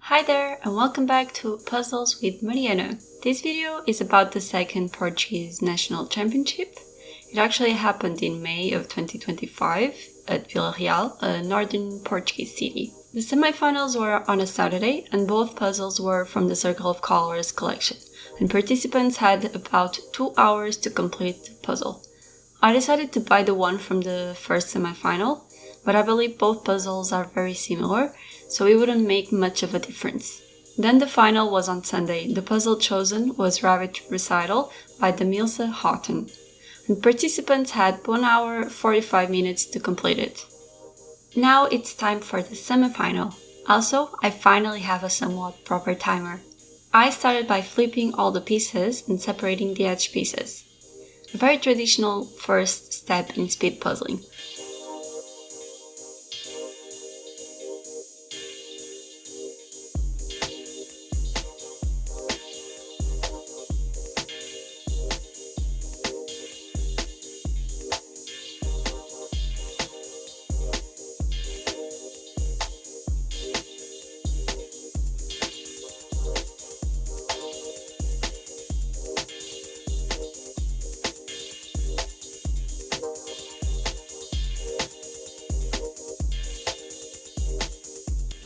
Hi there and welcome back to Puzzles with Mariana. This video is about the second Portuguese National Championship. It actually happened in May of 2025 at Vila Real, a northern Portuguese city. The semifinals were on a Saturday and both puzzles were from the Circle of Colors collection, and participants had about 2 hours to complete the puzzle. I decided to buy the one from the first semifinal, but I believe both puzzles are very similar, so it wouldn't make much of a difference. Then the final was on Sunday. The puzzle chosen was Recital by Demelsa Haughton, and participants had 1 hour 45 minutes to complete it. Now it's time for the semifinal. Also, I finally have a somewhat proper timer. I started by flipping all the pieces and separating the edge pieces. A very traditional first step in speed puzzling.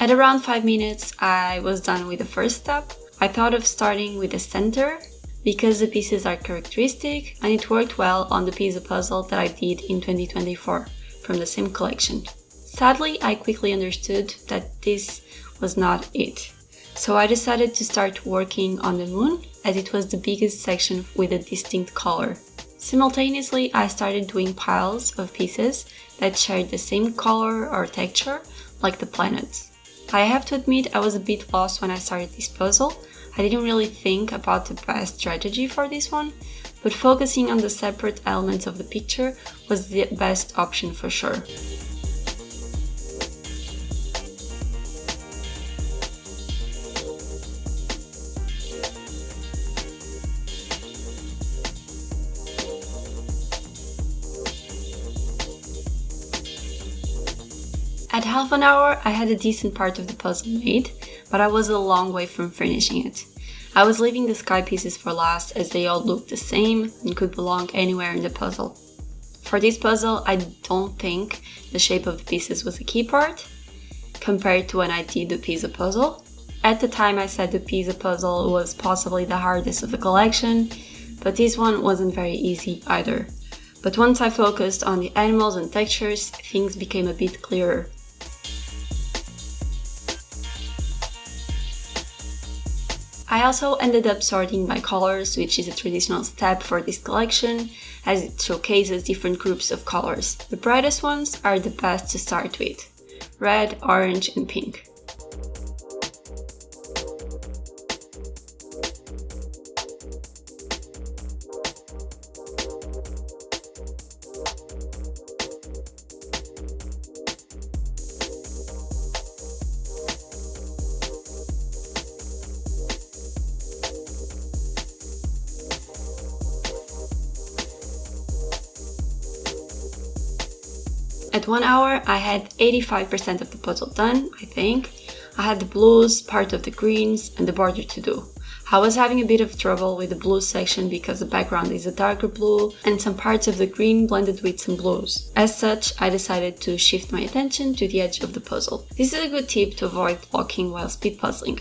At around 5 minutes, I was done with the first step. I thought of starting with the center because the pieces are characteristic and it worked well on the piece of puzzle that I did in 2024 from the same collection. Sadly, I quickly understood that this was not it. So I decided to start working on the moon as it was the biggest section with a distinct color. Simultaneously, I started doing piles of pieces that shared the same color or texture like the planets. I have to admit I was a bit lost when I started this puzzle. I didn't really think about the best strategy for this one, but focusing on the separate elements of the picture was the best option for sure. At half an hour, I had a decent part of the puzzle made, but I was a long way from finishing it. I was leaving the sky pieces for last as they all looked the same and could belong anywhere in the puzzle. For this puzzle, I don't think the shape of the pieces was a key part, compared to when I did the pizza puzzle. At the time I said the pizza puzzle was possibly the hardest of the collection, but this one wasn't very easy either. But once I focused on the animals and textures, things became a bit clearer. I also ended up sorting by colors, which is a traditional step for this collection, as it showcases different groups of colors. The brightest ones are the best to start with: red, orange, and pink. At 1 hour, I had 85% of the puzzle done, I think. I had the blues, part of the greens, and the border to do. I was having a bit of trouble with the blue section because the background is a darker blue and some parts of the green blended with some blues. As such, I decided to shift my attention to the edge of the puzzle. This is a good tip to avoid blocking while speed puzzling.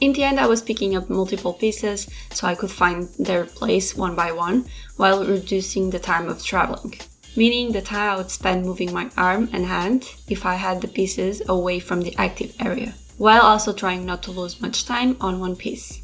In the end, I was picking up multiple pieces so I could find their place one by one while reducing the time of traveling, meaning the time I would spend moving my arm and hand if I had the pieces away from the active area, while also trying not to lose much time on one piece.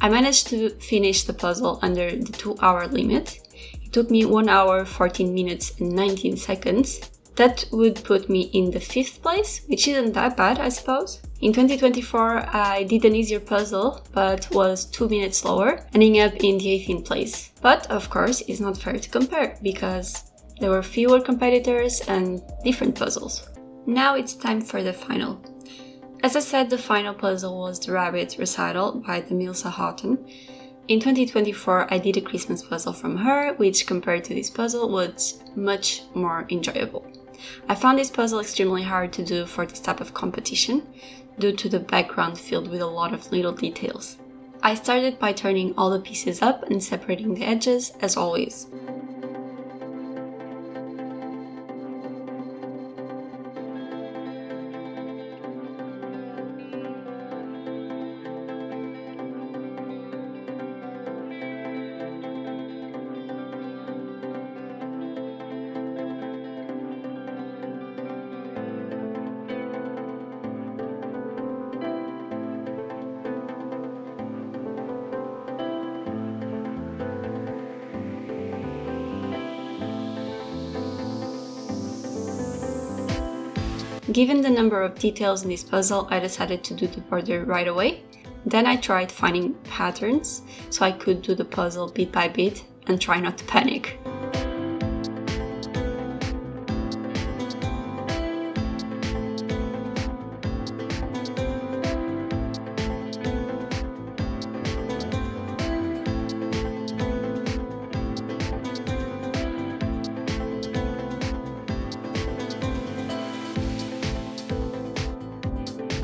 I managed to finish the puzzle under the 2-hour limit. It took me 1 hour, 14 minutes and 19 seconds. That would put me in the 5th place, which isn't that bad, I suppose. In 2024, I did an easier puzzle, but was 2 minutes slower, ending up in the 18th place. But, of course, it's not fair to compare, because there were fewer competitors and different puzzles. Now it's time for the final. As I said, the final puzzle was the Rabbit Recital by Demelsa Haughton. In 2024, I did a Christmas puzzle from her, which compared to this puzzle was much more enjoyable. I found this puzzle extremely hard to do for this type of competition, due to the background filled with a lot of little details. I started by turning all the pieces up and separating the edges, as always. Given the number of details in this puzzle, I decided to do the border right away. Then I tried finding patterns so I could do the puzzle bit by bit and try not to panic.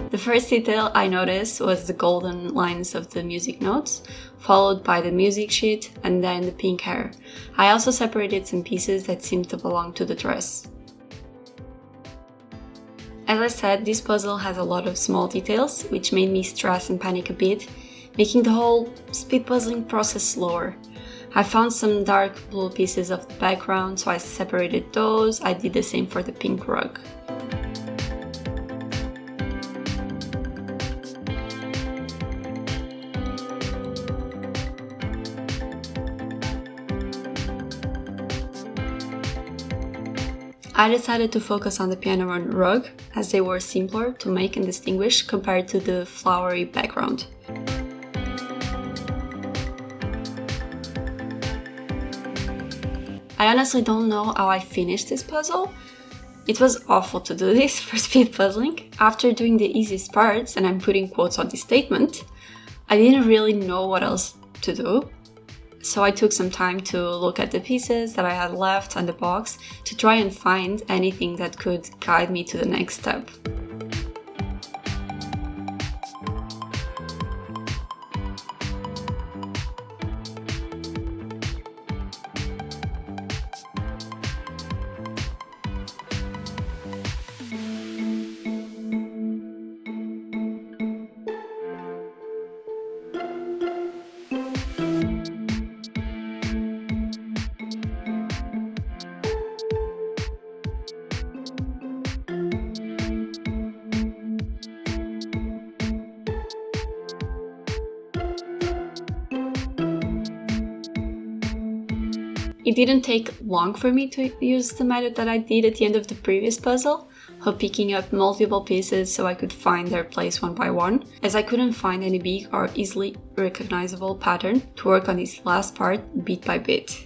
The first detail I noticed was the golden lines of the music notes, followed by the music sheet and then the pink hair. I also separated some pieces that seemed to belong to the dress. As I said, this puzzle has a lot of small details, which made me stress and panic a bit, making the whole speed puzzling process slower. I found some dark blue pieces of the background, so I separated those. I did the same for the pink rug. I decided to focus on the piano and rug, as they were simpler to make and distinguish compared to the flowery background. I honestly don't know how I finished this puzzle. It was awful to do this for speed puzzling. After doing the easiest parts, and I'm putting quotes on this statement, I didn't really know what else to do. So I took some time to look at the pieces that I had left on the box to try and find anything that could guide me to the next step. It didn't take long for me to use the method that I did at the end of the previous puzzle, of picking up multiple pieces so I could find their place one by one, as I couldn't find any big or easily recognizable pattern to work on this last part bit by bit.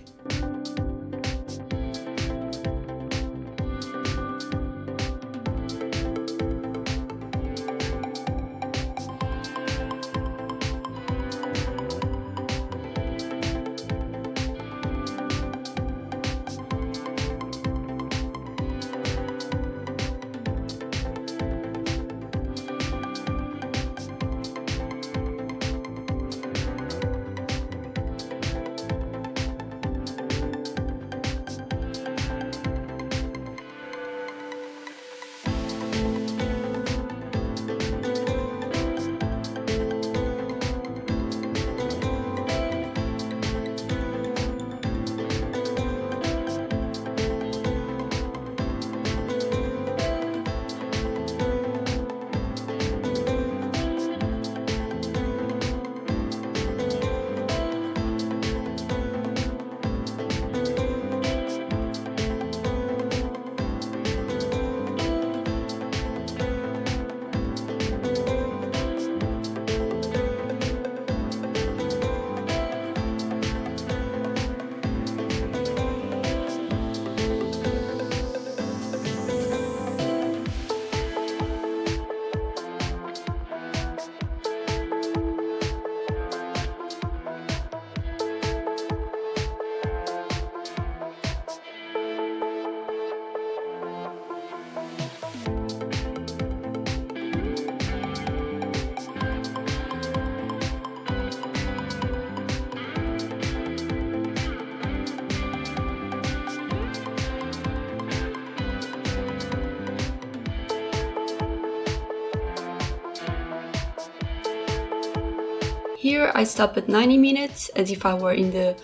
Here I stop at 90 minutes as if I were in the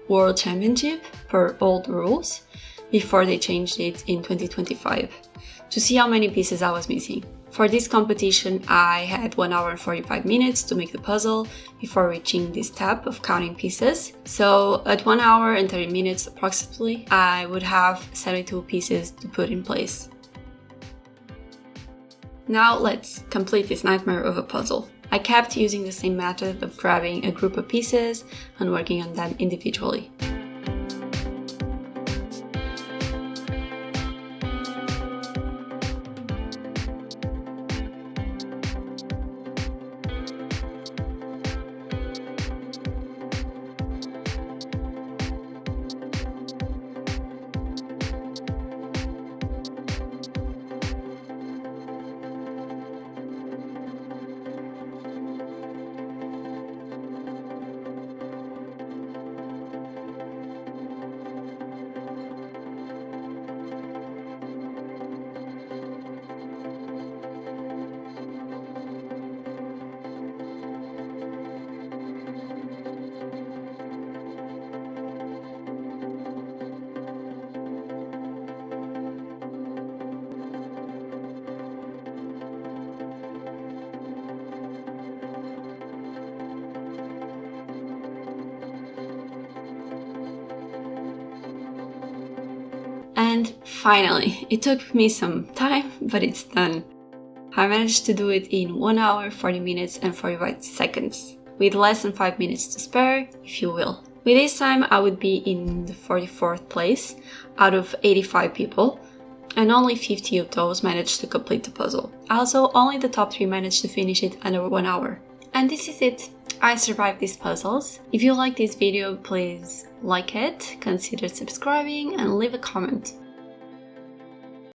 World Championship per old rules before they changed it in 2025 to see how many pieces I was missing. For this competition, I had 1 hour and 45 minutes to make the puzzle before reaching this step of counting pieces. So at 1 hour and 30 minutes approximately, I would have 72 pieces to put in place. Now let's complete this nightmare of a puzzle. I kept using the same method of grabbing a group of pieces and working on them individually. And finally, it took me some time, but it's done. I managed to do it in 1 hour, 40 minutes and 45 seconds, with less than 5 minutes to spare, if you will. With this time, I would be in the 44th place out of 85 people, and only 50 of those managed to complete the puzzle. Also, only the top 3 managed to finish it under 1 hour. And this is it. I survived these puzzles. If you like this video, please like it, consider subscribing and leave a comment.